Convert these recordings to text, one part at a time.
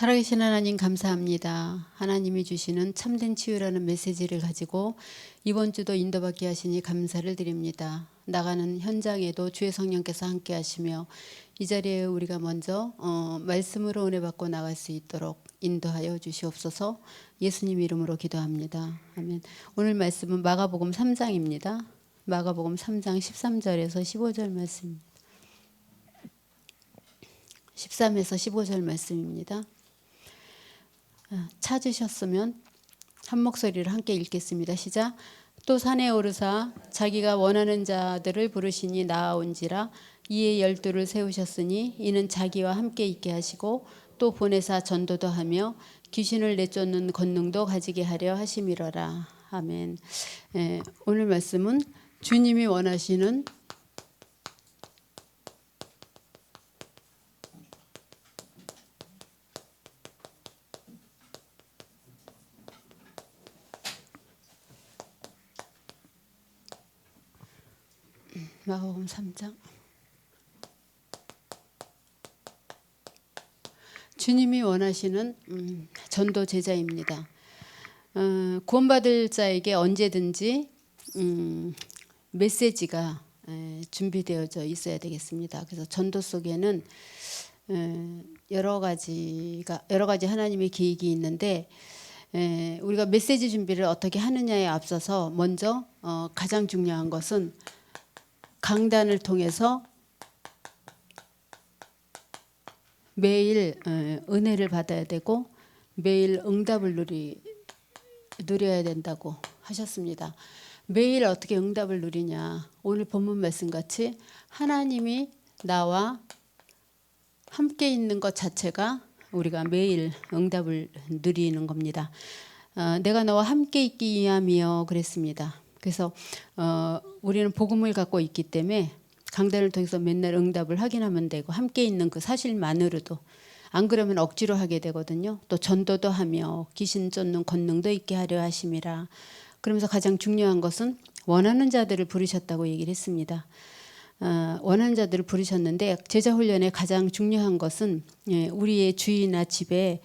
살아계신 하나님 감사합니다. 하나님이 주시는 참된 치유라는 메시지를 가지고 이번 주도 인도받게 하시니 감사를 드립니다. 나가는 현장에도 주의 성령께서 함께 하시며 이 자리에 우리가 먼저 말씀으로 은혜 받고 나갈 수 있도록 인도하여 주시옵소서. 예수님 이름으로 기도합니다. 아멘. 오늘 말씀은 마가복음 3장입니다. 마가복음 3장 13절에서 15절 말씀입니다. 13에서 15절 말씀입니다. 찾으셨으면 한 목소리를 함께 읽겠습니다. 시작. 또 산에 오르사 자기가 원하는 자들을 부르시니 나아온지라. 이에 12를 세우셨으니 이는 자기와 함께 있게 하시고 또 보내사 전도도 하며 귀신을 내쫓는 권능도 가지게 하려 하심이로라. 아멘. 오늘 말씀은 주님이 원하시는 마가복음 3장. 주님이 원하시는 전도 제자입니다. 구원받을 자에게 언제든지 메시지가 준비되어져 있어야 되겠습니다. 그래서 전도 속에는 여러 가지 하나님의 계획이 있는데 우리가 메시지 준비를 어떻게 하느냐에 앞서서 먼저 가장 중요한 것은 강단을 통해서 매일 은혜를 받아야 되고 매일 응답을 누려야 된다고 하셨습니다. 매일 어떻게 응답을 누리냐. 오늘 본문 말씀같이 하나님이 나와 함께 있는 것 자체가 우리가 매일 응답을 누리는 겁니다. 내가 너와 함께 있기 위함이여 그랬습니다. 그래서 우리는 복음을 갖고 있기 때문에 강단을 통해서 맨날 응답을 확인하면 되고 함께 있는 그 사실만으로도 안 그러면 억지로 하게 되거든요. 또 전도도 하며 귀신 쫓는 권능도 있게 하려 하심이라. 그러면서 가장 중요한 것은 원하는 자들을 부르셨다고 얘기를 했습니다. 원하는 자들을 부르셨는데 제자 훈련에 가장 중요한 것은 우리의 주위나 집에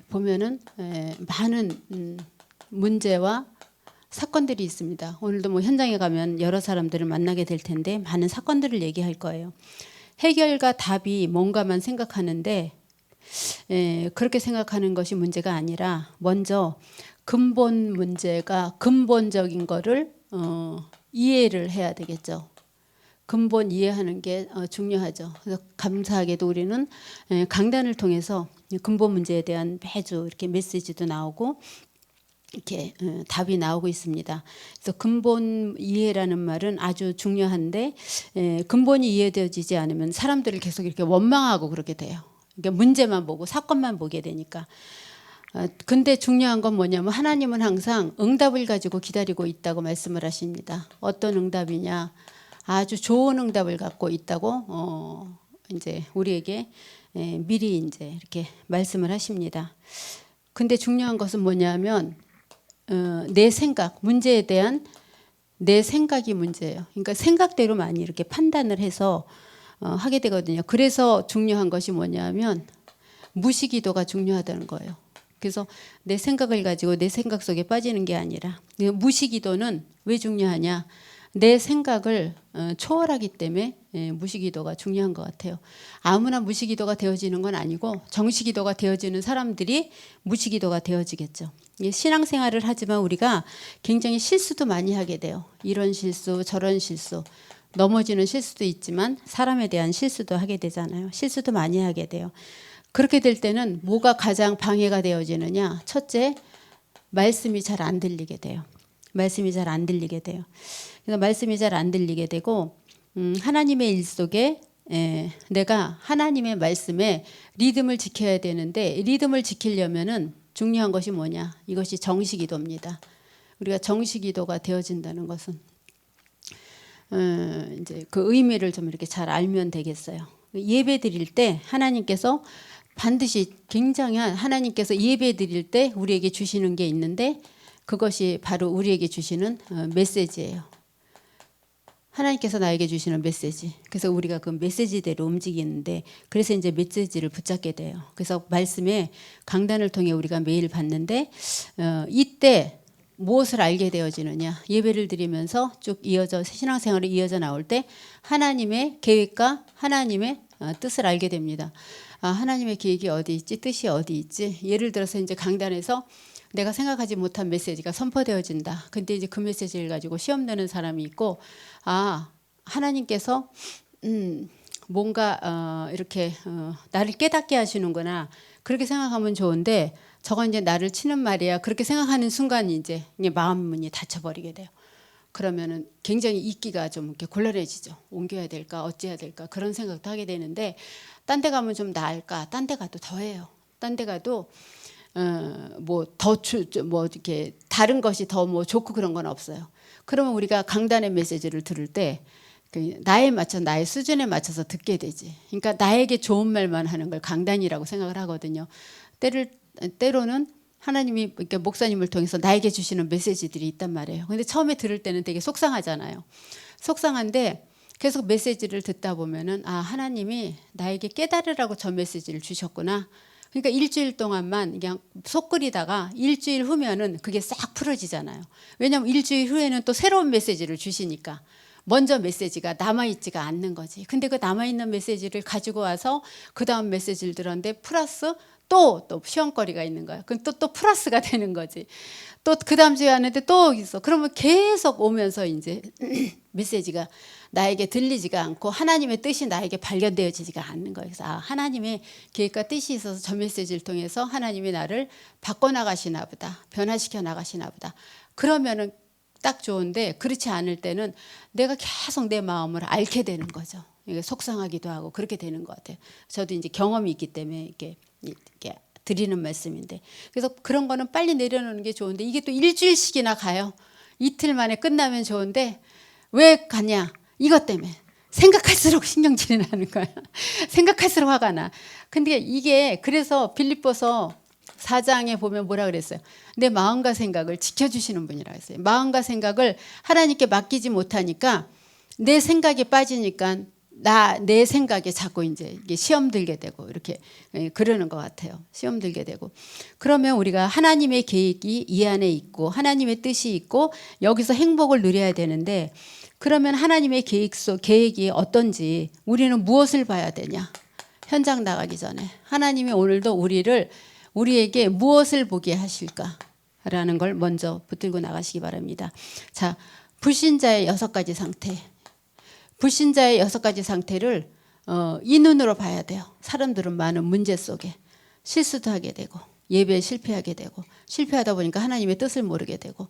보면은 많은 문제와 사건들이 있습니다. 오늘도 뭐 현장에 가면 여러 사람들을 만나게 될 텐데 많은 사건들을 얘기할 거예요. 해결과 답이 뭔가만 생각하는데 그렇게 생각하는 것이 문제가 아니라 먼저 근본 문제가 근본적인 거를 이해를 해야 되겠죠. 근본 이해하는 게 중요하죠. 그래서 감사하게도 우리는 강단을 통해서 근본 문제에 대한 매주 이렇게 메시지도 나오고 이렇게 답이 나오고 있습니다. 그래서 근본 이해라는 말은 아주 중요한데 근본이 이해되어지지 않으면 사람들을 계속 이렇게 원망하고 그렇게 돼요. 그러니까 문제만 보고 사건만 보게 되니까. 근데 중요한 건 뭐냐면 하나님은 항상 응답을 가지고 기다리고 있다고 말씀을 하십니다. 어떤 응답이냐? 아주 좋은 응답을 갖고 있다고 이제 우리에게 미리 이제 이렇게 말씀을 하십니다. 근데 중요한 것은 뭐냐면 내 생각, 문제에 대한 내 생각이 문제예요. 그러니까 생각대로 많이 이렇게 판단을 해서 하게 되거든요. 그래서 중요한 것이 뭐냐면 무시기도가 중요하다는 거예요. 그래서 내 생각을 가지고 내 생각 속에 빠지는 게 아니라 무시기도는 왜 중요하냐? 내 생각을 초월하기 때문에 무시기도가 중요한 것 같아요. 아무나 무시기도가 되어지는 건 아니고 정시기도가 되어지는 사람들이 무시기도가 되어지겠죠. 신앙생활을 하지만 우리가 굉장히 실수도 많이 하게 돼요. 이런 실수 저런 실수 넘어지는 실수도 있지만 사람에 대한 실수도 하게 되잖아요. 실수도 많이 하게 돼요. 그렇게 될 때는 뭐가 가장 방해가 되어지느냐. 첫째, 말씀이 잘 안 들리게 돼요. 말씀이 잘 안 들리게 돼요. 그래서 말씀이 잘 안 들리게 되고 하나님의 일 속에 내가 하나님의 말씀에 리듬을 지켜야 되는데 리듬을 지키려면은 중요한 것이 뭐냐? 이것이 정시기도입니다. 우리가 정시기도가 되어진다는 것은 이제 그 의미를 좀 이렇게 잘 알면 되겠어요. 예배 드릴 때 하나님께서 반드시 굉장한 하나님께서 예배 드릴 때 우리에게 주시는 게 있는데 그것이 바로 우리에게 주시는 메시지예요. 하나님께서 나에게 주시는 메시지. 그래서 우리가 그 메시지대로 움직이는데 그래서 이제 메시지를 붙잡게 돼요. 그래서 말씀에 강단을 통해 우리가 매일 받는데 이때 무엇을 알게 되어지느냐. 예배를 드리면서 쭉 이어져 신앙생활이 이어져 나올 때 하나님의 계획과 하나님의 뜻을 알게 됩니다. 하나님의 계획이 어디 있지? 뜻이 어디 있지? 예를 들어서 이제 강단에서 내가 생각하지 못한 메시지가 선포되어진다. 근데 이제 그 메시지를 가지고 시험 내는 사람이 있고, 하나님께서 뭔가 이렇게 나를 깨닫게 하시는구나. 그렇게 생각하면 좋은데 저건 이제 나를 치는 말이야. 그렇게 생각하는 순간 이제 마음 문이 닫혀버리게 돼요. 그러면은 굉장히 있기가 좀 이렇게 곤란해지죠. 옮겨야 될까, 어찌해야 될까 그런 생각도 하게 되는데, 딴 데 가면 좀 나을까, 딴 데 가도 더해요. 딴 데 가도 뭐 이렇게 다른 것이 더 뭐 좋고 그런 건 없어요. 그러면 우리가 강단의 메시지를 들을 때 나에 맞춰 나의 수준에 맞춰서 듣게 되지. 그러니까 나에게 좋은 말만 하는 걸 강단이라고 생각을 하거든요. 때로는 하나님이 그러니까 목사님을 통해서 나에게 주시는 메시지들이 있단 말이에요. 근데 처음에 들을 때는 되게 속상하잖아요. 속상한데 계속 메시지를 듣다 보면은 하나님이 나에게 깨달으라고 저 메시지를 주셨구나. 그러니까 일주일 동안만 그냥 속 끓이다가 일주일 후면은 그게 싹 풀어지잖아요. 왜냐하면 일주일 후에는 또 새로운 메시지를 주시니까 먼저 메시지가 남아있지가 않는 거지. 근데 그 남아있는 메시지를 가지고 와서 그 다음 메시지를 들었는데 플러스 또 시험거리가 있는 거야. 그럼 또 플러스가 되는 거지. 또 그 다음 주에 하는데 또 있어. 그러면 계속 오면서 이제 메시지가 나에게 들리지가 않고 하나님의 뜻이 나에게 발견되어지지가 않는 거예요. 그래서 하나님의 계획과 뜻이 있어서 저 메시지를 통해서 하나님이 나를 바꿔나가시나 보다. 변화시켜 나가시나 보다. 그러면은 딱 좋은데 그렇지 않을 때는 내가 계속 내 마음을 앓게 되는 거죠. 이게 속상하기도 하고 그렇게 되는 것 같아요. 저도 이제 경험이 있기 때문에 이렇게 드리는 말씀인데, 그래서 그런 거는 빨리 내려놓는 게 좋은데 이게 또 일주일씩이나 가요. 이틀 만에 끝나면 좋은데 왜 가냐? 이것 때문에 생각할수록 신경질이 나는 거야. 생각할수록 화가 나. 근데 이게 그래서 빌립보서 4장에 보면 뭐라 그랬어요? 내 마음과 생각을 지켜주시는 분이라고 했어요. 마음과 생각을 하나님께 맡기지 못하니까 내 생각에 빠지니까 내 생각에 자꾸 이제 이게 시험 들게 되고 이렇게 그러는 것 같아요. 시험 들게 되고. 그러면 우리가 하나님의 계획이 이 안에 있고 하나님의 뜻이 있고 여기서 행복을 누려야 되는데, 그러면 하나님의 계획이 어떤지 우리는 무엇을 봐야 되냐? 현장 나가기 전에 하나님이 오늘도 우리에게 무엇을 보게 하실까라는 걸 먼저 붙들고 나가시기 바랍니다. 자, 불신자의 6가지 상태. 불신자의 6가지 상태를 이 눈으로 봐야 돼요. 사람들은 많은 문제 속에 실수도 하게 되고 예배에 실패하게 되고 실패하다 보니까 하나님의 뜻을 모르게 되고,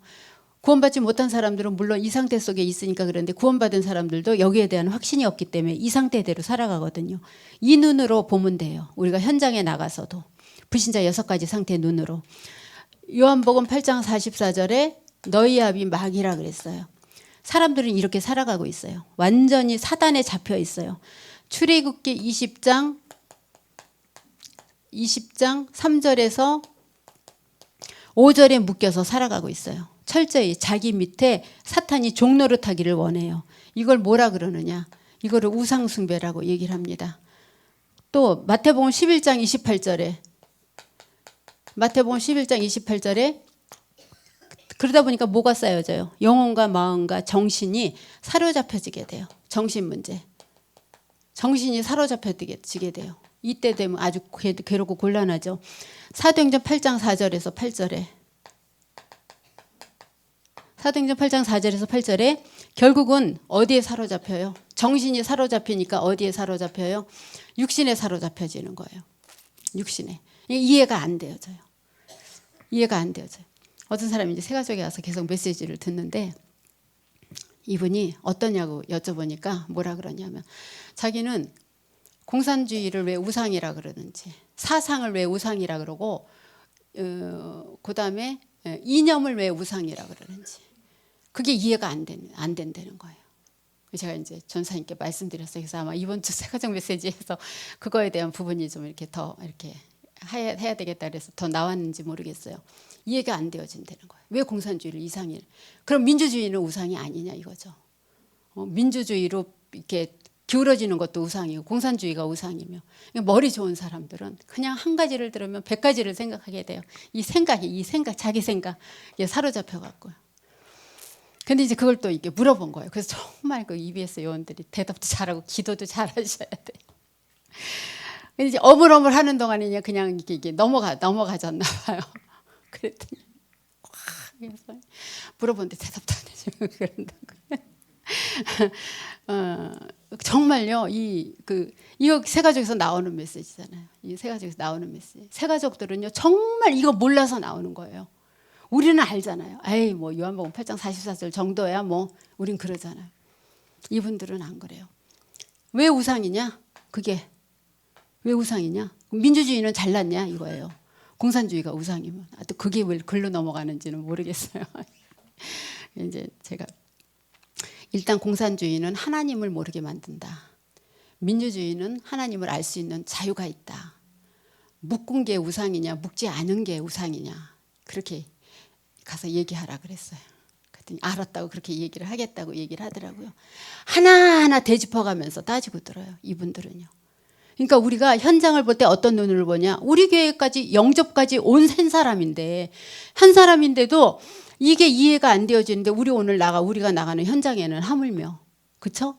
구원받지 못한 사람들은 물론 이 상태 속에 있으니까 그런데 구원받은 사람들도 여기에 대한 확신이 없기 때문에 이 상태대로 살아가거든요. 이 눈으로 보면 돼요. 우리가 현장에 나가서도 불신자 6가지 상태의 눈으로. 요한복음 8장 44절에 너희 압이 마귀라 그랬어요. 사람들은 이렇게 살아가고 있어요. 완전히 사단에 잡혀 있어요. 출애굽기 20장 3절에서 5절에 묶여서 살아가고 있어요. 철저히 자기 밑에 사탄이 종노릇하기를 원해요. 이걸 뭐라 그러느냐? 이거를 우상숭배라고 얘기를 합니다. 또 마태복음 11장 28절에 그러다 보니까 뭐가 쌓여져요? 영혼과 마음과 정신이 사로잡혀지게 돼요. 정신 문제. 정신이 사로잡혀지게 돼요. 이때 되면 아주 괴롭고 곤란하죠. 사도행전 8장 4절에서 8절에 사도행전 8장 4절에서 8절에 결국은 어디에 사로잡혀요? 정신이 사로잡히니까 어디에 사로잡혀요? 육신에 사로잡혀지는 거예요. 육신에. 이해가 안 되어져요. 이해가 안 되어져요. 어떤 사람이 이제 새가족에 와서 계속 메시지를 듣는데 이분이 어떠냐고 여쭤보니까 뭐라 그러냐면 자기는 공산주의를 왜 우상이라 그러는지, 사상을 왜 우상이라 그러고 그다음에 이념을 왜 우상이라 그러는지 그게 이해가 안 된다는 거예요. 제가 이제 전사님께 말씀드렸어요. 그래서 아마 이번 주 새가족 메시지에서 그거에 대한 부분이 좀 이렇게 더 이렇게 해야 되겠다 그래서 더 나왔는지 모르겠어요. 이해가 안 되어진다는 거예요. 왜 공산주의를 이상이? 그럼 민주주의는 우상이 아니냐 이거죠. 민주주의로 이렇게 기울어지는 것도 우상이고 공산주의가 우상이며 머리 좋은 사람들은 그냥 한 가지를 들으면 100가지를 생각하게 돼요. 이 생각, 자기 생각에 사로잡혀 갖고요. 근데 이제 그걸 또 이렇게 물어본 거예요. 그래서 정말 그 EBS 요원들이 대답도 잘하고 기도도 잘하셔야 돼요. 근데 이제 어물어물 하는 동안에 그냥 이게 넘어가졌나 봐요. 그랬더니 물어보는데 대답도 안 해주고 그런다고요. 정말요. 이거 새가족에서 나오는 메시지잖아요. 이 새가족에서 나오는 메시지. 새가족들은요 정말 이거 몰라서 나오는 거예요. 우리는 알잖아요. 에이 뭐 요한복음 8장 44절 정도야 뭐 우린 그러잖아요. 이분들은 안 그래요. 왜 우상이냐? 그게 왜 우상이냐? 민주주의는 잘났냐 이거예요. 공산주의가 우상이면 또 그게 왜 글로 넘어가는지는 모르겠어요. 이제 제가 일단 공산주의는 하나님을 모르게 만든다. 민주주의는 하나님을 알 수 있는 자유가 있다. 묶은 게 우상이냐 묶지 않은 게 우상이냐 그렇게 가서 얘기하라 그랬어요. 그랬더니 알았다고 그렇게 얘기를 하겠다고 얘기를 하더라고요. 하나하나 되짚어가면서 따지고 들어요. 이분들은요. 그러니까 우리가 현장을 볼 때 어떤 눈으로 보냐. 우리 교회까지 영접까지 온 한 사람인데도 이게 이해가 안 되어지는데 우리가 나가는 현장에는 하물며 그렇죠?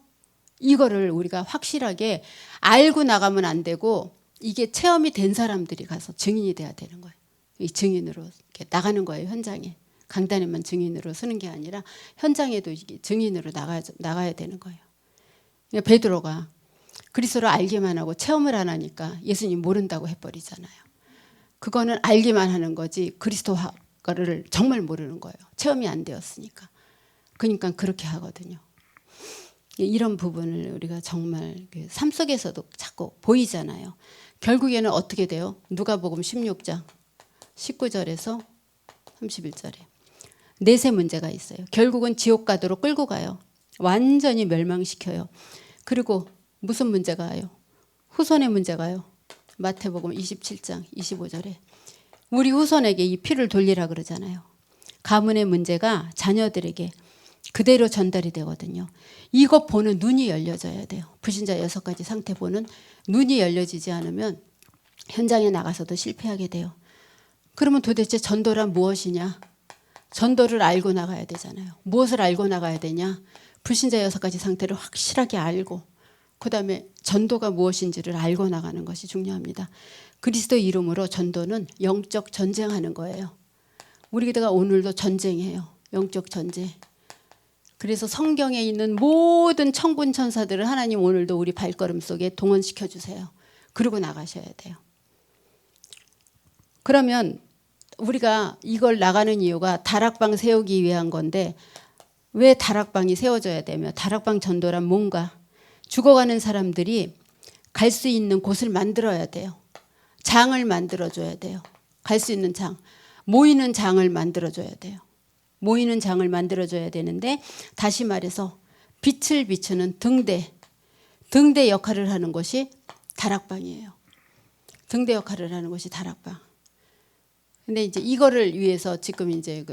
이거를 우리가 확실하게 알고 나가면 안 되고 이게 체험이 된 사람들이 가서 증인이 돼야 되는 거예요. 이 증인으로 이렇게 나가는 거예요. 현장에. 강단에만 증인으로 서는 게 아니라 현장에도 이게 증인으로 나가야 되는 거예요. 베드로가 그리스도를 알기만 하고 체험을 안 하니까 예수님 모른다고 해버리잖아요. 그거는 알기만 하는 거지 그리스도를 정말 모르는 거예요. 체험이 안 되었으니까. 그러니까 그렇게 하거든요. 이런 부분을 우리가 정말 삶 속에서도 자꾸 보이잖아요. 결국에는 어떻게 돼요? 누가복음 16장 19절에서 31절에 넷의 문제가 있어요. 결국은 지옥 가도록 끌고 가요. 완전히 멸망시켜요. 그리고 무슨 문제가 와요? 후손의 문제가요. 마태복음 27장 25절에 우리 후손에게 이 피를 돌리라 그러잖아요. 가문의 문제가 자녀들에게 그대로 전달이 되거든요. 이것 보는 눈이 열려져야 돼요. 불신자 6가지 상태 보는 눈이 열려지지 않으면 현장에 나가서도 실패하게 돼요. 그러면 도대체 전도란 무엇이냐? 전도를 알고 나가야 되잖아요. 무엇을 알고 나가야 되냐? 불신자 6가지 상태를 확실하게 알고 그 다음에 전도가 무엇인지를 알고 나가는 것이 중요합니다. 그리스도 이름으로 전도는 영적 전쟁하는 거예요. 우리가 오늘도 전쟁해요. 영적 전쟁. 그래서 성경에 있는 모든 천군 천사들을 하나님 오늘도 우리 발걸음 속에 동원시켜 주세요. 그러고 나가셔야 돼요. 그러면 우리가 이걸 나가는 이유가 다락방 세우기 위한 건데 왜 다락방이 세워져야 되며 다락방 전도란 뭔가? 죽어가는 사람들이 갈 수 있는 곳을 만들어야 돼요. 장을 만들어줘야 돼요. 갈 수 있는 장. 모이는 장을 만들어줘야 돼요. 모이는 장을 만들어줘야 되는데 다시 말해서 빛을 비추는 등대 역할을 하는 것이 다락방이에요. 등대 역할을 하는 것이 다락방. 근데 이제 이거를 위해서 지금 이제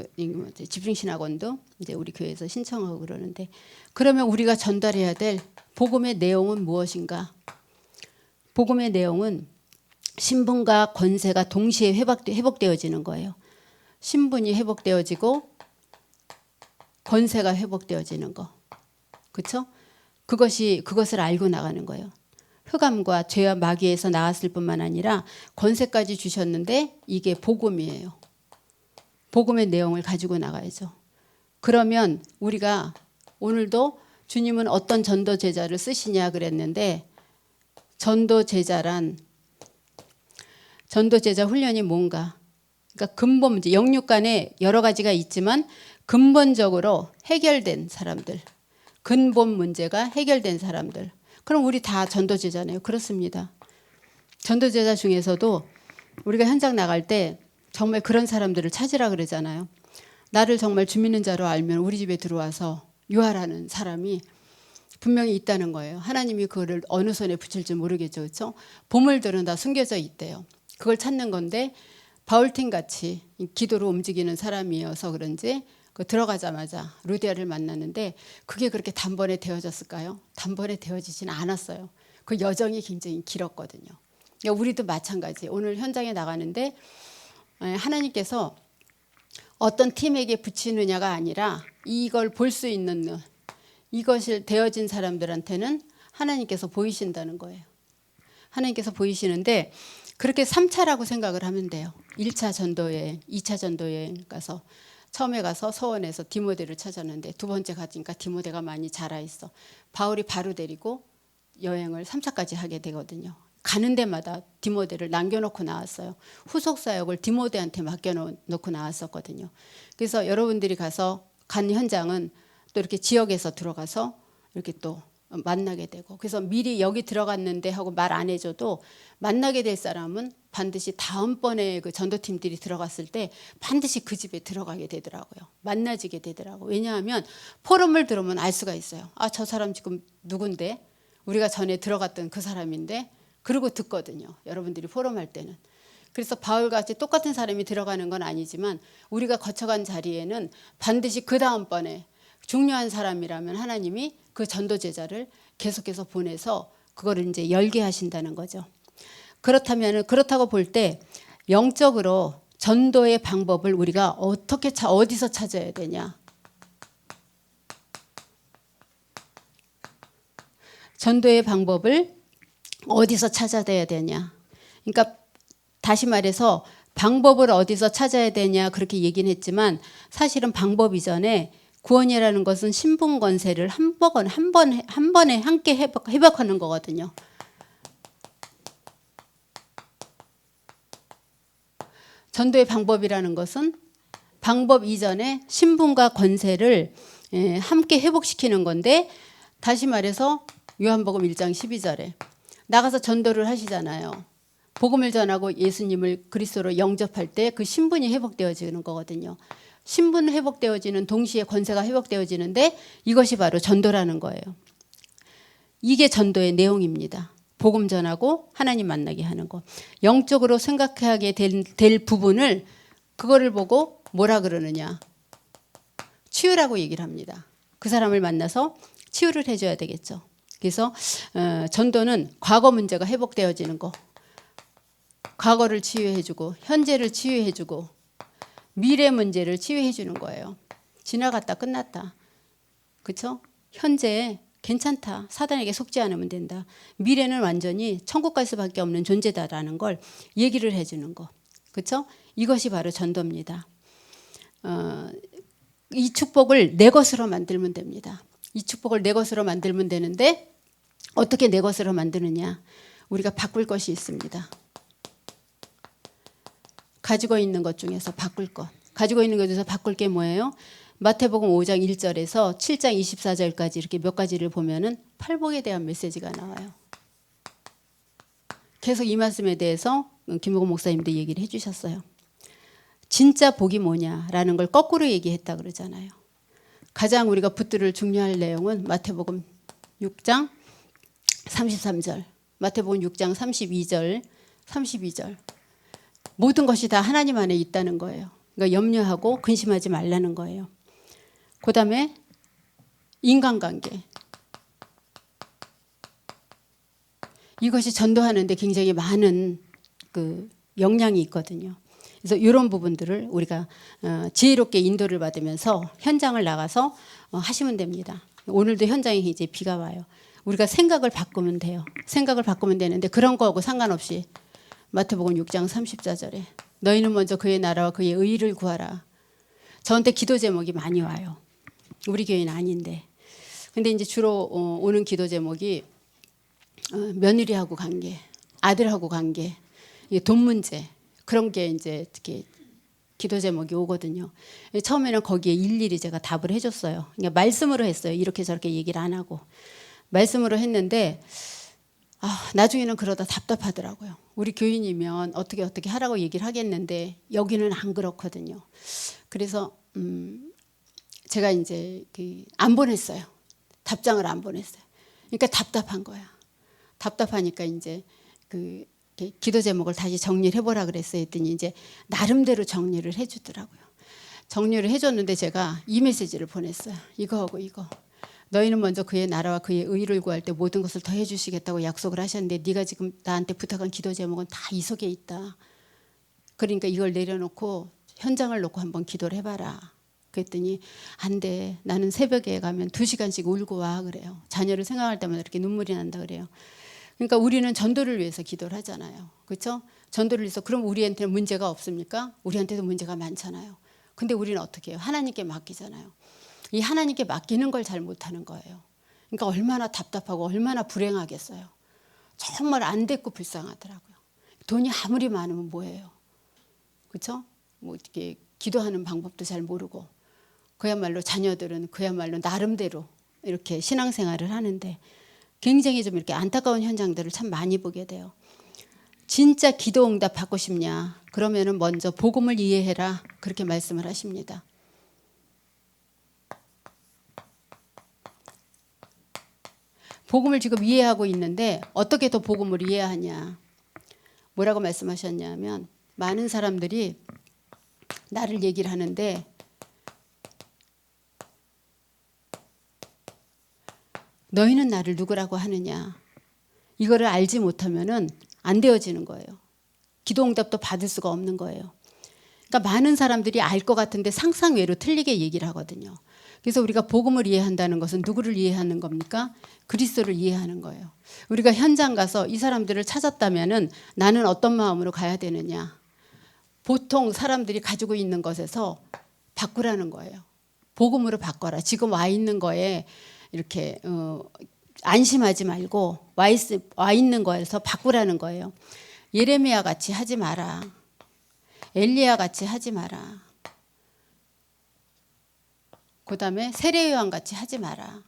집중신학원도 이제 우리 교회에서 신청하고 그러는데 그러면 우리가 전달해야 될 복음의 내용은 무엇인가? 복음의 내용은 신분과 권세가 동시에 회복되어지는 거예요. 신분이 회복되어지고 권세가 회복되어지는 거. 그렇죠? 그것을 알고 나가는 거예요. 흑암과 죄와 마귀에서 나왔을 뿐만 아니라 권세까지 주셨는데 이게 복음이에요. 복음의 내용을 가지고 나가야죠. 그러면 우리가 오늘도 주님은 어떤 전도 제자를 쓰시냐 그랬는데 전도 제자 훈련이 뭔가? 그러니까 근본 문제, 영육 간에 여러 가지가 있지만 근본적으로 해결된 사람들, 근본 문제가 해결된 사람들. 그럼 우리 다 전도제자네요. 그렇습니다. 전도제자 중에서도 우리가 현장 나갈 때 정말 그런 사람들을 찾으라 그러잖아요. 나를 정말 주 믿는 자로 알면 우리 집에 들어와서 유하라는 사람이 분명히 있다는 거예요. 하나님이 그거를 어느 손에 붙일지 모르겠죠. 그렇죠? 보물들은 다 숨겨져 있대요. 그걸 찾는 건데 바울팀 같이 기도로 움직이는 사람이어서 그런지 그 들어가자마자 루디아를 만났는데 그게 그렇게 단번에 되어졌을까요? 단번에 되어지지는 않았어요. 그 여정이 굉장히 길었거든요. 그러니까 우리도 마찬가지. 오늘 현장에 나가는데 하나님께서 어떤 팀에게 붙이느냐가 아니라 이걸 볼 수 있는 이것이 되어진 사람들한테는 하나님께서 보이신다는 거예요. 하나님께서 보이시는데 그렇게 3차라고 생각을 하면 돼요. 1차 전도여행, 2차 전도여행 가서 처음에 가서 서원에서 디모데를 찾았는데 두 번째 가니까 디모데가 많이 자라 있어. 바울이 바로 데리고 여행을 3차까지 하게 되거든요. 가는 데마다 디모데를 남겨놓고 나왔어요. 후속 사역을 디모데한테 맡겨놓고 나왔었거든요. 그래서 여러분들이 가서 간 현장은 또 이렇게 지역에서 들어가서 이렇게 또 만나게 되고, 그래서 미리 여기 들어갔는데 하고 말 안 해줘도 만나게 될 사람은 반드시 다음번에 그 전도팀들이 들어갔을 때 반드시 그 집에 들어가게 되더라고요. 만나지게 되더라고요. 왜냐하면 포럼을 들으면 알 수가 있어요. 아, 저 사람 지금 누군데? 우리가 전에 들어갔던 그 사람인데? 그러고 듣거든요. 여러분들이 포럼 할 때는. 그래서 바울같이 똑같은 사람이 들어가는 건 아니지만 우리가 거쳐간 자리에는 반드시 그 다음번에 중요한 사람이라면 하나님이 그 전도 제자를 계속해서 보내서 그거를 이제 열게 하신다는 거죠. 그렇다면 그렇다고 볼 때 영적으로 전도의 방법을 우리가 어디서 찾아야 되냐? 전도의 방법을 어디서 찾아야 되냐? 그러니까 다시 말해서 방법을 어디서 찾아야 되냐 그렇게 얘기는 했지만 사실은 방법 이전에 구원이라는 것은 신분 권세를 한 번에 함께 회복하는 거거든요. 전도의 방법이라는 것은 방법 이전에 신분과 권세를 함께 회복시키는 건데, 다시 말해서 요한복음 1장 12절에 나가서 전도를 하시잖아요. 복음을 전하고 예수님을 그리스도로 영접할 때 그 신분이 회복되어지는 거거든요. 신분 회복되어지는 동시에 권세가 회복되어지는데 이것이 바로 전도라는 거예요. 이게 전도의 내용입니다. 복음 전하고 하나님 만나게 하는 거. 영적으로 생각하게 될 부분을 그거를 보고 뭐라 그러느냐. 치유라고 얘기를 합니다. 그 사람을 만나서 치유를 해줘야 되겠죠. 그래서 전도는 과거 문제가 회복되어지는 거. 과거를 치유해주고 현재를 치유해주고 미래 문제를 치유해주는 거예요. 지나갔다 끝났다. 그렇죠? 현재 괜찮다. 사단에게 속지 않으면 된다. 미래는 완전히 천국 갈 수밖에 없는 존재다라는 걸 얘기를 해주는 거. 그렇죠? 이것이 바로 전도입니다. 이 축복을 내 것으로 만들면 됩니다. 이 축복을 내 것으로 만들면 되는데 어떻게 내 것으로 만드느냐? 우리가 바꿀 것이 있습니다. 가지고 있는 것 중에서 바꿀 것. 가지고 있는 것 중에서 바꿀 게 뭐예요? 마태복음 5장 1절에서 7장 24절까지 이렇게 몇 가지를 보면은 팔복에 대한 메시지가 나와요. 계속 이 말씀에 대해서 김호곤 목사님도 얘기를 해주셨어요. 진짜 복이 뭐냐라는 걸 거꾸로 얘기했다 그러잖아요. 가장 우리가 붙들을 중요할 내용은 마태복음 6장 33절, 마태복음 6장 32절. 모든 것이 다 하나님 안에 있다는 거예요. 그러니까 염려하고 근심하지 말라는 거예요. 그 다음에 인간관계. 이것이 전도하는데 굉장히 많은 그 영향이 있거든요. 그래서 이런 부분들을 우리가 지혜롭게 인도를 받으면서 현장을 나가서 하시면 됩니다. 오늘도 현장에 이제 비가 와요. 우리가 생각을 바꾸면 돼요. 생각을 바꾸면 되는데 그런 거하고 상관없이 마태복음 6장 34절에 너희는 먼저 그의 나라와 그의 의를 구하라. 저한테 기도 제목이 많이 와요. 우리 교회는 아닌데. 근데 이제 주로 오는 기도 제목이 며느리하고 관계, 아들하고 관계, 돈 문제 그런 게 이제 특히 기도 제목이 오거든요. 처음에는 거기에 일일이 제가 답을 해줬어요. 그러니까 말씀으로 했어요. 이렇게 저렇게 얘기를 안 하고 말씀으로 했는데 나중에는 그러다 답답하더라고요. 우리 교인이면 어떻게 하라고 얘기를 하겠는데 여기는 안 그렇거든요. 그래서 제가 이제 안 보냈어요. 답장을 안 보냈어요. 그러니까 답답한 거야. 답답하니까 이제 기도 제목을 다시 정리를 해보라 그랬어요. 했더니 이제 나름대로 정리를 해주더라고요. 정리를 해줬는데 제가 이 메시지를 보냈어요. 이거하고 이거. 너희는 먼저 그의 나라와 그의 의를 구할 때 모든 것을 더해 주시겠다고 약속을 하셨는데 네가 지금 나한테 부탁한 기도 제목은 다 이 속에 있다. 그러니까 이걸 내려놓고 현장을 놓고 한번 기도를 해봐라. 그랬더니 안 돼. 나는 새벽에 가면 2시간씩 울고 와 그래요. 자녀를 생각할 때마다 이렇게 눈물이 난다 그래요. 그러니까 우리는 전도를 위해서 기도를 하잖아요. 그렇죠? 전도를 위해서. 그럼 우리한테는 문제가 없습니까? 우리한테도 문제가 많잖아요. 근데 우리는 어떻게 해요? 하나님께 맡기잖아요. 이 하나님께 맡기는 걸 잘 못하는 거예요. 그러니까 얼마나 답답하고 얼마나 불행하겠어요. 정말 안 됐고 불쌍하더라고요. 돈이 아무리 많으면 뭐예요? 그렇죠? 뭐 이렇게 기도하는 방법도 잘 모르고 그야말로 자녀들은 그야말로 나름대로 이렇게 신앙생활을 하는데 굉장히 좀 이렇게 안타까운 현장들을 참 많이 보게 돼요. 진짜 기도 응답 받고 싶냐? 그러면은 먼저 복음을 이해해라. 그렇게 말씀을 하십니다. 복음을 지금 이해하고 있는데 어떻게 더 복음을 이해하냐? 뭐라고 말씀하셨냐면 많은 사람들이 나를 얘기를 하는데 너희는 나를 누구라고 하느냐? 이거를 알지 못하면은 안 되어지는 거예요. 기도 응답도 받을 수가 없는 거예요. 그러니까 많은 사람들이 알 것 같은데 상상 외로 틀리게 얘기를 하거든요. 그래서 우리가 복음을 이해한다는 것은 누구를 이해하는 겁니까? 그리스도를 이해하는 거예요. 우리가 현장 가서 이 사람들을 찾았다면은 나는 어떤 마음으로 가야 되느냐? 보통 사람들이 가지고 있는 것에서 바꾸라는 거예요. 복음으로 바꿔라. 지금 와 있는 거에 이렇게 안심하지 말고 와 있는 거에서 바꾸라는 거예요. 예레미야 같이 하지 마라. 엘리야 같이 하지 마라. 그 다음에 세례요한 같이 하지 마라.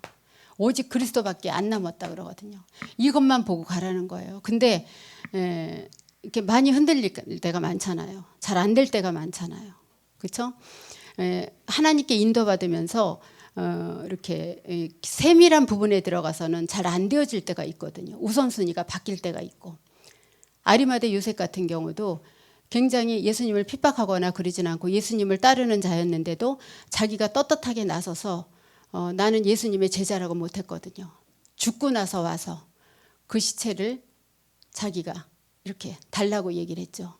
오직 그리스도밖에 안 남았다 그러거든요. 이것만 보고 가라는 거예요. 근데 이렇게 많이 흔들릴 때가 많잖아요. 잘 안 될 때가 많잖아요. 그렇죠? 하나님께 인도받으면서 이렇게 세밀한 부분에 들어가서는 잘 안 되어질 때가 있거든요. 우선순위가 바뀔 때가 있고. 아리마대 요셉 같은 경우도 굉장히 예수님을 핍박하거나 그러진 않고 예수님을 따르는 자였는데도 자기가 떳떳하게 나서서 나는 예수님의 제자라고 못했거든요. 죽고 나서 와서 그 시체를 자기가 이렇게 달라고 얘기를 했죠.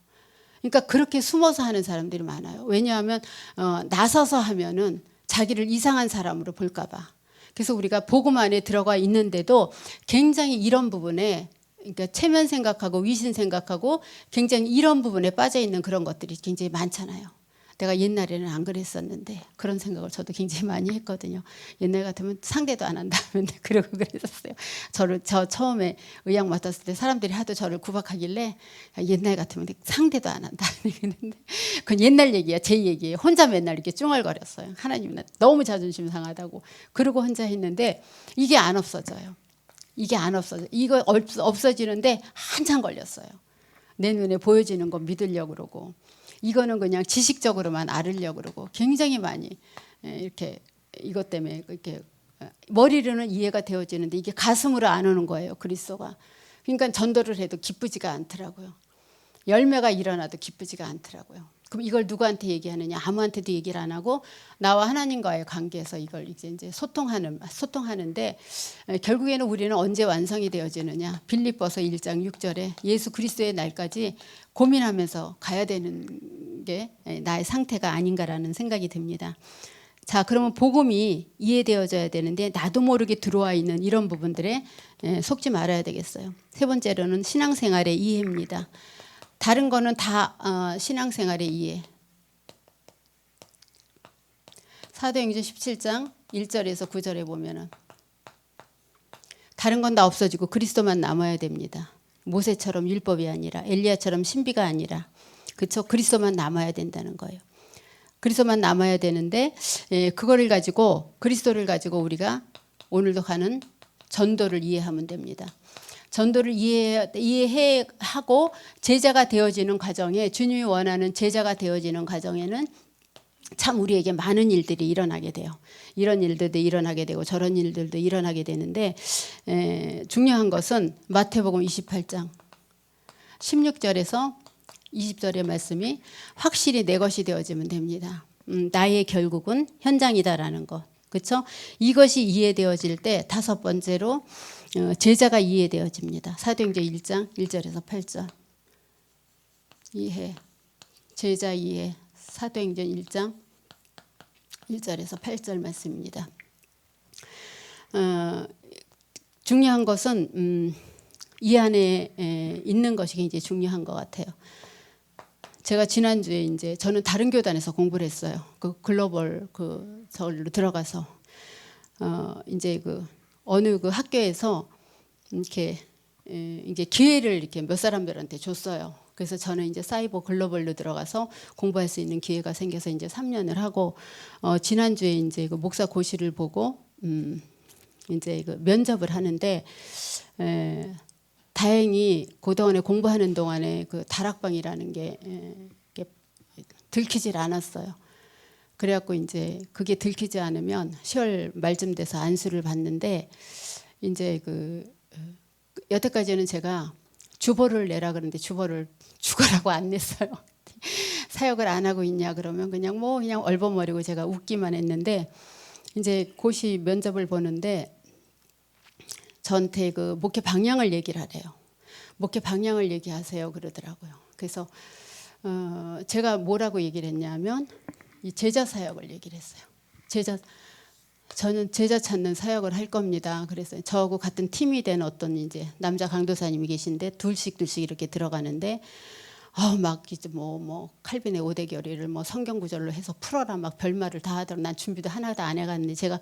그러니까 그렇게 숨어서 하는 사람들이 많아요. 왜냐하면 나서서 하면은 자기를 이상한 사람으로 볼까 봐. 그래서 우리가 복음 안에 들어가 있는데도 굉장히 이런 부분에 그러니까 체면 생각하고 위신 생각하고 굉장히 이런 부분에 빠져 있는 그런 것들이 굉장히 많잖아요. 내가 옛날에는 안 그랬었는데 그런 생각을 저도 굉장히 많이 했거든요. 옛날 같으면 상대도 안 한다면 그러고 그랬었어요. 저 처음에 의학 맡았을 때 사람들이 하도 저를 구박하길래 옛날 같으면 상대도 안 한다. 그건 옛날 얘기야, 제 얘기예요. 혼자 맨날 이렇게 쭝얼거렸어요. 하나님은 너무 자존심 상하다고. 그러고 혼자 했는데 이게 안 없어져요. 이게 안 없어져. 이거 없어지는데 한참 걸렸어요. 내 눈에 보여지는 거 믿으려고 그러고 이거는 그냥 지식적으로만 알으려고 그러고 굉장히 많이 이렇게 이것 때문에 이렇게 머리로는 이해가 되어지는데 이게 가슴으로 안 오는 거예요. 그리스도가. 그러니까 전도를 해도 기쁘지가 않더라고요. 열매가 일어나도 기쁘지가 않더라고요. 그럼 이걸 누구한테 얘기하느냐? 아무한테도 얘기를 안 하고 나와 하나님과의 관계에서 이걸 이제 소통하는데 결국에는 우리는 언제 완성이 되어지느냐? 빌립보서 1장 6절에 예수 그리스도의 날까지 고민하면서 가야 되는 게 나의 상태가 아닌가라는 생각이 듭니다. 자, 그러면 복음이 이해되어져야 되는데 나도 모르게 들어와 있는 이런 부분들에 속지 말아야 되겠어요. 세 번째로는 신앙생활의 이해입니다. 다른 거는 다 신앙생활의 이해. 사도행전 17장 1절에서 9절에 보면은 다른 건 다 없어지고 그리스도만 남아야 됩니다. 모세처럼 율법이 아니라 엘리야처럼 신비가 아니라 그렇죠? 그리스도만 남아야 된다는 거예요. 그리스도만 남아야 되는데 그거를 가지고 그리스도를 가지고 우리가 오늘도 가는 전도를 이해하면 됩니다. 전도를 이해하고 제자가 되어지는 과정에 주님이 원하는 제자가 되어지는 과정에는 참 우리에게 많은 일들이 일어나게 돼요. 이런 일들도 일어나게 되고 저런 일들도 일어나게 되는데 중요한 것은 마태복음 28장 16절에서 20절의 말씀이 확실히 내 것이 되어지면 됩니다. 나의 결국은 현장이다라는 것. 그렇죠? 이것이 이해되어질 때 다섯 번째로 제자가 이해되어집니다. 사도행전 1장 1절에서 8절. 이해. 제자 이해. 사도행전 1장 1절에서 8절 말씀입니다. 중요한 것은 이 안에 있는 것이 굉장히 중요한 것 같아요. 제가 지난주에 이제 저는 다른 교단에서 공부를 했어요. 그 글로벌 그 저기로 들어가서 이제 그 어느 그 학교에서 이렇게 이제 기회를 이렇게 몇 사람들한테 줬어요. 그래서 저는 이제 사이버 글로벌로 들어가서 공부할 수 있는 기회가 생겨서 이제 3년을 하고 지난주에 이제 그 목사 고시를 보고 이제 그 면접을 하는데 다행히 그동안에 공부하는 동안에 그 다락방이라는 게 들키질 않았어요. 그래갖고 이제 그게 들키지 않으면 10월 말쯤 돼서 안수를 받는데 이제 그 여태까지는 제가 주보를 내라 그러는데 주보를 죽어라고 안 냈어요. 사역을 안 하고 있냐 그러면 그냥 얼버무리고 제가 웃기만 했는데 이제 고시 면접을 보는데 저한테 그 목회 방향을 얘기를 하래요. 목회 방향을 얘기하세요 그러더라고요. 그래서 제가 뭐라고 얘기를 했냐면 이 제자 사역을 얘기를 했어요. 저는 제자 찾는 사역을 할 겁니다. 그래서 저하고 같은 팀이 된 어떤 이제 남자 강도사님이 계신데 둘씩 이렇게 들어가는데 막 이제 뭐 칼빈의 5대 교리를 뭐 성경 구절로 해서 풀어라 막 별말을 다 하더라고. 난 준비도 하나도 안 해갔는데 제가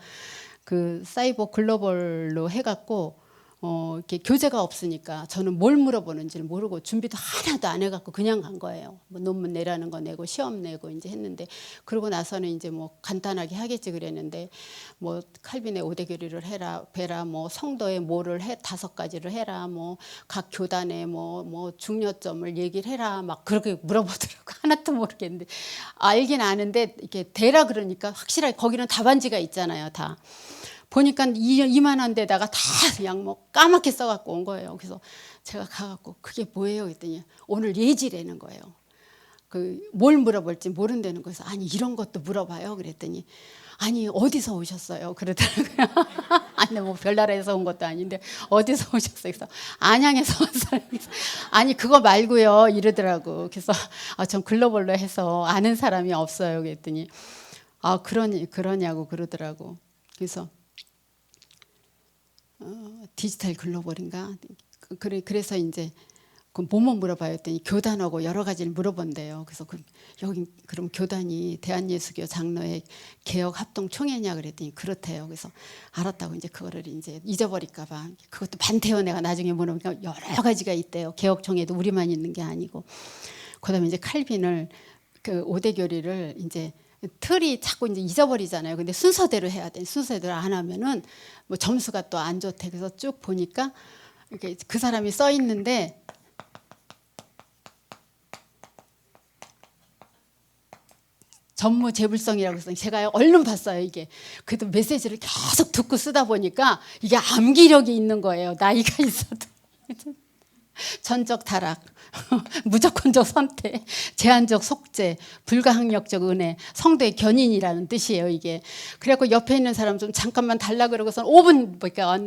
그 사이버 글로벌로 해갖고 이렇게 교재가 없으니까 저는 뭘 물어보는지를 모르고 준비도 하나도 안 해갖고 그냥 간 거예요. 뭐 논문 내라는 거 내고 시험 내고 이제 했는데 그러고 나서는 이제 뭐 간단하게 하겠지 그랬는데 뭐 칼빈의 5대 교리를 해라 배라 뭐 성도의 뭐를 해 5가지를 해라 뭐 각 교단의 뭐 중요점을 얘기를 해라 막 그렇게 물어보더라고. 하나도 모르겠는데 알긴 아는데 이렇게 대라 그러니까 확실하게 거기는 답안지가 있잖아요 다. 보니까 이만한 데다가 다 그냥 뭐 까맣게 써갖고 온 거예요. 그래서 제가 가갖고 그게 뭐예요? 그랬더니 오늘 예지라는 거예요. 그 뭘 물어볼지 모른다는 거에서 아니 이런 것도 물어봐요. 그랬더니 아니 어디서 오셨어요? 그러더라고요. 아니 뭐 별나라에서 온 것도 아닌데 어디서 오셨어요? 그래서 안양에서 왔어요. 아니 그거 말고요 이러더라고. 그래서 전 글로벌로 해서 아는 사람이 없어요. 그랬더니 그러냐고 그러더라고. 그래서 디지털 글로벌인가 그래서 이제 뭐뭐 물어봐요 했더니 교단하고 여러 가지를 물어본대요. 그래서 여기 그럼 교단이 대한예수교 장로회 개혁 합동 총회냐 그랬더니 그렇대요. 그래서 알았다고 이제 그거를 이제 잊어버릴까봐 그것도 반대요. 내가 나중에 물어보니까 여러 가지가 있대요. 개혁 총회도 우리만 있는 게 아니고 그다음에 이제 칼빈을 그 5대 교리를 이제 틀이 자꾸 이제 잊어버리잖아요. 근데 순서대로 해야 돼. 순서대로 안 하면은 뭐 점수가 또 안 좋대. 그래서 쭉 보니까 이렇게 그 사람이 써 있는데 전무제불성이라고 해서 제가 얼른 봤어요. 이게 그래도 메시지를 계속 듣고 쓰다 보니까 이게 암기력이 있는 거예요. 나이가 있어도. 전적 타락, 무조건적 선택, 제한적 속죄, 불가항력적 은혜, 성도의 견인이라는 뜻이에요. 이게. 그래갖고 옆에 있는 사람 좀 잠깐만 달라 그러고서 5분 보니까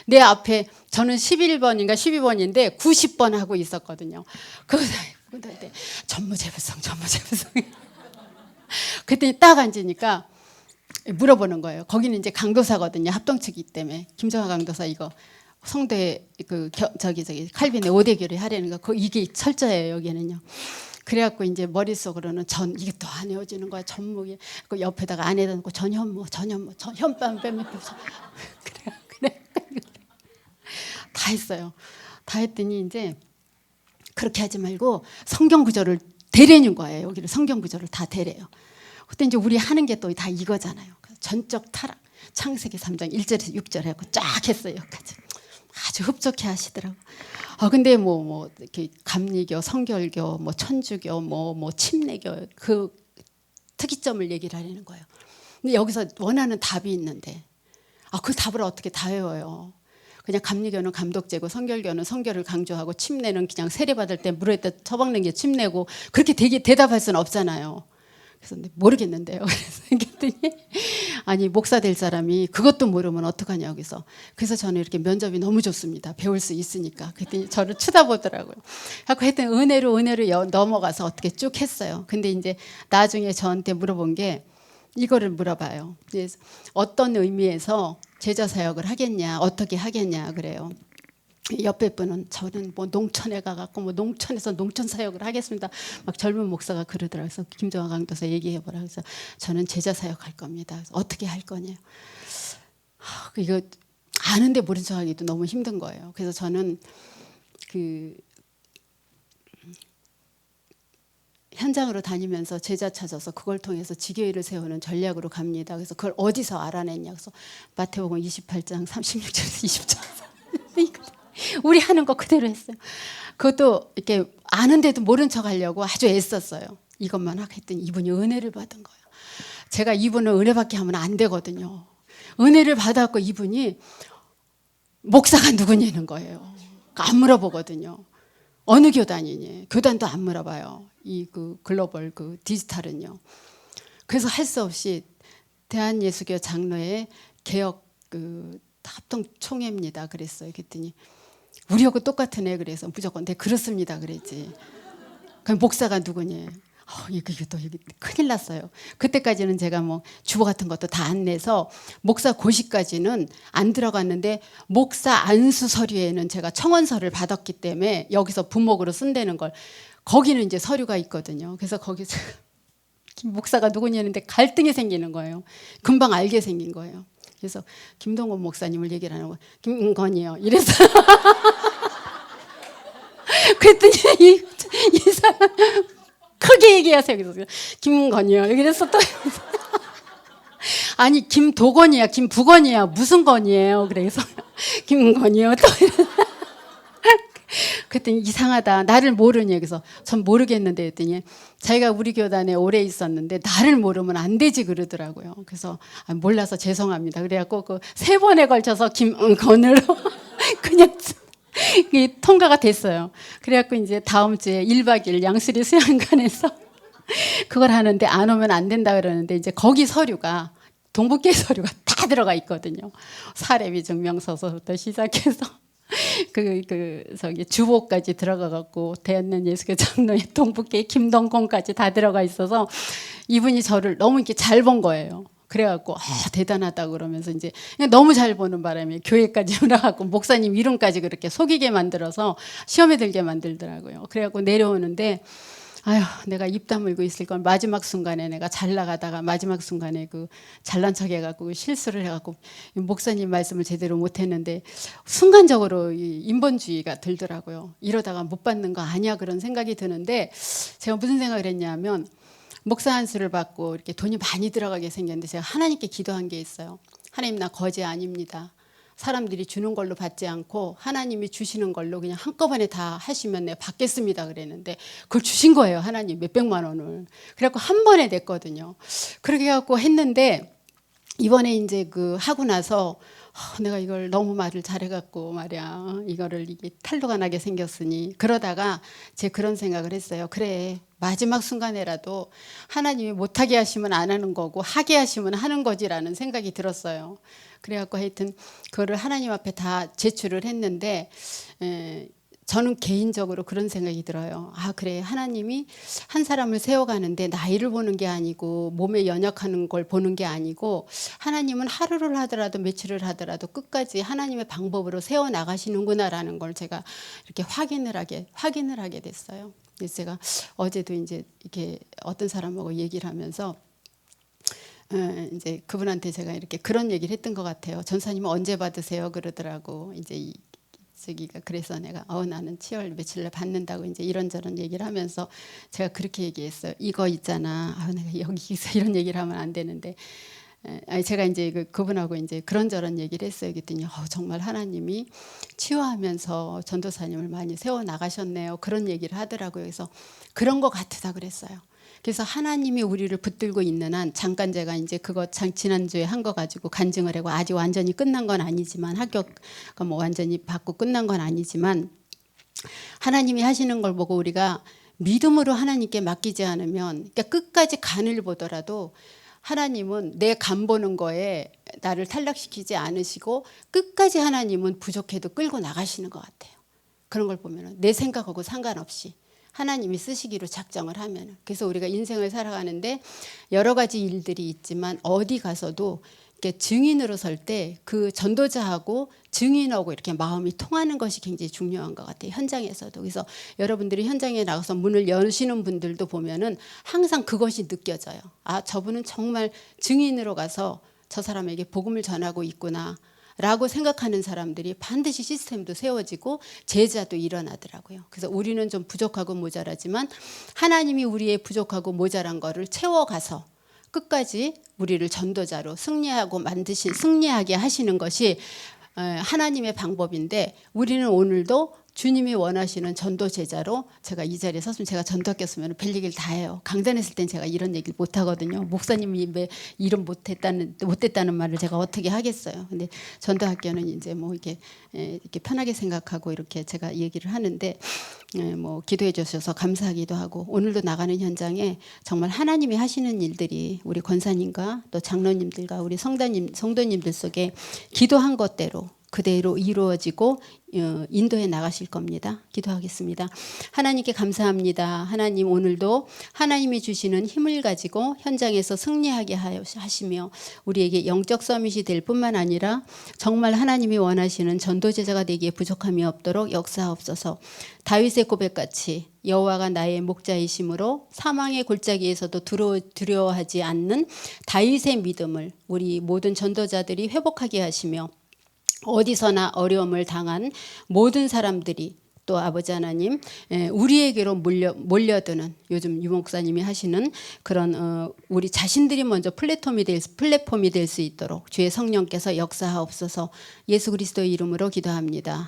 내 앞에 저는 11번인가 12번인데 90번 하고 있었거든요. 그때 전무제불성. 그랬더니 딱 앉으니까 물어보는 거예요. 거기는 이제 강도사거든요. 합동측이기 때문에 김정하 강도사 이거. 성도의 칼빈의 5대 교리 하려는 거 이게 철저해요 여기는요. 그래갖고 이제 머릿속으로는 이게 또 안 헤어지는 거야 전무게 그 옆에다가 안에다 놓고 전현무 현밤 빼면 그래 다 했어요. 다 했더니 이제 그렇게 하지 말고 성경 구절을 대래는 거예요. 여기를 성경 구절을 다 대래요. 그때 이제 우리 하는 게 또 다 이거잖아요. 전적 타락 창세기 3장 1절에서 6절 해갖고 쫙 했어요. 여기까지. 아주 흡족해 하시더라고. 근데 뭐 이렇게 감리교, 성결교, 뭐 천주교, 뭐 침례교 그 특이점을 얘기를 하려는 거예요. 근데 여기서 원하는 답이 있는데 그 답을 어떻게 다 외워요? 그냥 감리교는 감독제고 성결교는 성결을 강조하고 침례는 그냥 세례받을 때 물에다 처박는 게 침례고 그렇게 대답할 수는 없잖아요. 그래서 모르겠는데요. 그랬더니 아니 목사 될 사람이 그것도 모르면 어떡하냐고. 그래서 저는 이렇게 면접이 너무 좋습니다. 배울 수 있으니까. 그랬더니 저를 쳐다보더라고요. 하고 했더니 은혜로 넘어가서 어떻게 쭉 했어요. 근데 이제 나중에 저한테 물어본 게 이거를 물어봐요. 어떤 의미에서 제자 사역을 하겠냐, 어떻게 하겠냐 그래요. 옆에 분은 저는 뭐 농촌에 가갖고 뭐 농촌에서 농촌 사역을 하겠습니다. 막 젊은 목사가 그러더라고요. 그래서 김정아 강도사 얘기해보라. 그래서 저는 제자 사역할 겁니다. 그래서 어떻게 할 거냐. 이거 아는데 모른 척하기도 너무 힘든 거예요. 그래서 저는 그 현장으로 다니면서 제자 찾아서 그걸 통해서 지교회를 세우는 전략으로 갑니다. 그래서 그걸 어디서 알아냈냐. 그래서 마태복음 28장 36절에서 20절. 우리 하는 거 그대로 했어요. 그것도 이렇게 아는데도 모른 척 하려고 아주 애썼어요. 이것만 하고 했더니 이분이 은혜를 받은 거예요. 제가 이분을 은혜받게 하면 안 되거든요. 은혜를 받았고 이분이 목사가 누구냐는 거예요. 안 물어보거든요. 어느 교단이니? 교단도 안 물어봐요. 이 그 글로벌 그 디지털은요. 그래서 할 수 없이 대한예수교 장로회 개혁 그 합동 총회입니다. 그랬어요. 그랬더니 우리하고 똑같은 애 그래서 무조건 네 그렇습니다. 그랬지. 그럼 목사가 누구니? 이게 또 큰일 났어요. 그때까지는 제가 뭐 주보 같은 것도 다 안 내서 목사 고시까지는 안 들어갔는데 목사 안수 서류에는 제가 청원서를 받았기 때문에 여기서 부목으로 쓴다는 걸 거기는 이제 서류가 있거든요. 그래서 거기서 김 목사가 누구냐는데 갈등이 생기는 거예요. 금방 알게 생긴 거예요. 그래서 김동원 목사님을 얘기를 하는 거예요. 김건희요. 이래서 그랬더니 이 사람 크게 얘기하세요. 그래서 김건희요. 그래서 또 아니 김도건이야, 김부건이야, 무슨 건이에요. 그래서 김건희요. 또 그랬더니 이상하다. 나를 모르니. 그래서 전 모르겠는데 했더니 자기가 우리 교단에 오래 있었는데 나를 모르면 안 되지 그러더라고요. 그래서 몰라서 죄송합니다. 그래갖고 그 3번에 걸쳐서 김건으로 그냥 통과가 됐어요. 그래갖고 이제 다음 주에 1박 2일 양수리 수양관에서 그걸 하는데 안 오면 안 된다 그러는데 이제 거기 서류가 동북계 서류가 다 들어가 있거든요. 사례비 증명서서부터 시작해서 저기 주보까지 들어가 갖고 대한예수교 장로회 동북계 김동건까지 다 들어가 있어서 이분이 저를 너무 이렇게 잘 본 거예요. 그래갖고 대단하다 그러면서 이제 너무 잘 보는 바람에 교회까지 올라가고 목사님 이름까지 그렇게 속이게 만들어서 시험에 들게 만들더라고요. 그래갖고 내려오는데 아휴 내가 입 다물고 있을 건 마지막 순간에 내가 잘 나가다가 마지막 순간에 그 잘난 척 해갖고 실수를 해갖고 목사님 말씀을 제대로 못했는데 순간적으로 이 인본주의가 들더라고요. 이러다가 못 받는 거 아니야 그런 생각이 드는데 제가 무슨 생각을 했냐면 목사 안수를 받고 이렇게 돈이 많이 들어가게 생겼는데 제가 하나님께 기도한 게 있어요. 하나님 나 거지 아닙니다. 사람들이 주는 걸로 받지 않고 하나님이 주시는 걸로 그냥 한꺼번에 다 하시면 내가 받겠습니다 그랬는데 그걸 주신 거예요. 하나님 몇백만 원을. 그래갖고 한 번에 냈거든요. 그렇게 해갖고 했는데 이번에 이제 그 하고 나서 내가 이걸 너무 말을 잘해갖고 말이야 이거를 이게 탈로가 나게 생겼으니 그러다가 제 그런 생각을 했어요. 그래 마지막 순간에라도 하나님이 못하게 하시면 안 하는 거고 하게 하시면 하는 거지라는 생각이 들었어요. 그래갖고 하여튼 그거를 하나님 앞에 다 제출을 했는데 저는 개인적으로 그런 생각이 들어요. 아 그래 하나님이 한 사람을 세워가는데 나이를 보는 게 아니고 몸에 연약하는 걸 보는 게 아니고 하나님은 하루를 하더라도 며칠을 하더라도 끝까지 하나님의 방법으로 세워나가시는구나라는 걸 제가 이렇게 확인을 하게 됐어요. 그래서 제가 어제도 이제 이렇게 어떤 사람하고 얘기를 하면서 이제 그분한테 제가 이렇게 그런 얘기를 했던 것 같아요. 전사님은 언제 받으세요? 그러더라고. 이제 저기가 그래서 내가 나는 7월 며칠날 받는다고 이제 이런저런 얘기를 하면서 제가 그렇게 얘기했어요. 이거 있잖아. 내가 여기서 이런 얘기를 하면 안 되는데. 제가 이제 그분하고 이제 그런저런 얘기를 했어요. 그랬더니 정말 하나님이 치유하면서 전도사님을 많이 세워 나가셨네요. 그런 얘기를 하더라고요. 그래서 그런 것 같으다 그랬어요. 그래서 하나님이 우리를 붙들고 있는 한 잠깐 제가 이제 그거 지난주에 한 거 가지고 간증을 하고 아직 완전히 끝난 건 아니지만 합격가 뭐 완전히 받고 끝난 건 아니지만 하나님이 하시는 걸 보고 우리가 믿음으로 하나님께 맡기지 않으면, 그러니까 끝까지 간을 보더라도 하나님은 내 간 보는 거에 나를 탈락시키지 않으시고 끝까지 하나님은 부족해도 끌고 나가시는 것 같아요. 그런 걸 보면 내 생각하고 상관없이 하나님이 쓰시기로 작정을 하면. 그래서 우리가 인생을 살아가는데 여러 가지 일들이 있지만 어디 가서도 이렇게 증인으로 설 때 그 전도자하고 증인하고 이렇게 마음이 통하는 것이 굉장히 중요한 것 같아요. 현장에서도. 그래서 여러분들이 현장에 나가서 문을 여시는 분들도 보면은 항상 그것이 느껴져요. 아, 저분은 정말 증인으로 가서 저 사람에게 복음을 전하고 있구나 라고 생각하는 사람들이 반드시 시스템도 세워지고 제자도 일어나더라고요. 그래서 우리는 좀 부족하고 모자라지만 하나님이 우리의 부족하고 모자란 거를 채워가서 끝까지 우리를 전도자로 승리하게 하시는 것이 하나님의 방법인데, 우리는 오늘도 주님이 원하시는 전도 제자로, 제가 이 자리에 섰으면 제가 전도학교였으면 별 얘기를 다 해요. 강단했을 땐 제가 이런 얘기를 못 하거든요. 목사님이 왜 이런 못했다는 말을 제가 어떻게 하겠어요. 근데 전도학교는 이제 뭐 이렇게 편하게 생각하고 이렇게 제가 얘기를 하는데, 뭐 기도해 주셔서 감사하기도 하고, 오늘도 나가는 현장에 정말 하나님이 하시는 일들이 우리 권사님과 또 장로님들과 우리 성도님들 속에 기도한 것대로 그대로 이루어지고 인도해 나가실 겁니다. 기도하겠습니다. 하나님께 감사합니다. 하나님, 오늘도 하나님이 주시는 힘을 가지고 현장에서 승리하게 하시며 우리에게 영적 서밋이 될 뿐만 아니라 정말 하나님이 원하시는 전도제자가 되기에 부족함이 없도록 역사하옵소서. 다윗의 고백같이 여호와가 나의 목자이심으로 사망의 골짜기에서도 두려워하지 않는 다윗의 믿음을 우리 모든 전도자들이 회복하게 하시며, 어디서나 어려움을 당한 모든 사람들이 또 아버지 하나님 우리에게로 몰려드는, 요즘 유 목사님이 하시는 그런 우리 자신들이 먼저 플랫폼이 될 수 있도록 주의 성령께서 역사하옵소서. 예수 그리스도의 이름으로 기도합니다.